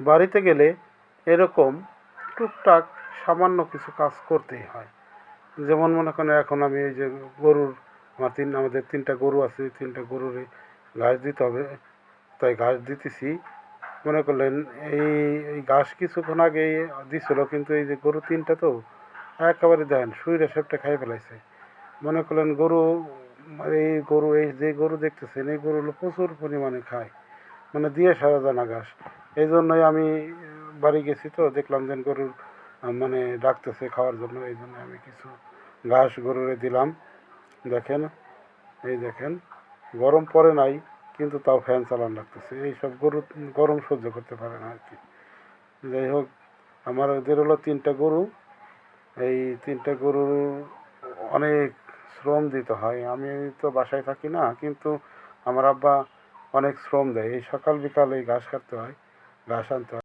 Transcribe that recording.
বাড়িতে গেলে এরকম টুকটাক সামান্য কিছু কাজ করতেই হয়। যেমন মনে করেন এখন আমি এই যে গরুর আমাদের ৩টা গরু আছে, ৩টা গরুরে ঘাস দিতে হবে, তাই ঘাস দিতেছি। মনে করলেন এই এই ঘাস কিছুক্ষণ আগেই দিছিল, কিন্তু এই যে গরু ৩টা তো একেবারে দেখেন শুইরা সেপটা খাই ফেলাইছে। মনে করলেন এই যে গরু দেখতেছেন এই গরুগুলো প্রচুর পরিমাণে খায়, মানে দিয়ে সারা জানা ঘাস। এই জন্যই আমি বাড়ি গেছি, তো দেখলাম যে গরুর মানে ডাকতেছে খাওয়ার জন্য, এই জন্য আমি কিছু ঘাস গরুরে দিলাম। দেখেন, এই দেখেন, গরম পড়ে নাই কিন্তু তাও ফ্যান চালান লাগতেছে। এইসব গরু গরম সহ্য করতে পারে না আর কি। যাই হোক, আমাদের হলো ৩টা গরু। এই ৩টা গরুর অনেক শ্রম দিতে হয়। আমি তো বাসায় থাকি না, কিন্তু আমার আব্বা অনেক শ্রম দেয়। এই সকাল বিকাল এই ঘাস কাটতে হয়, ঘাস আনতে হয়।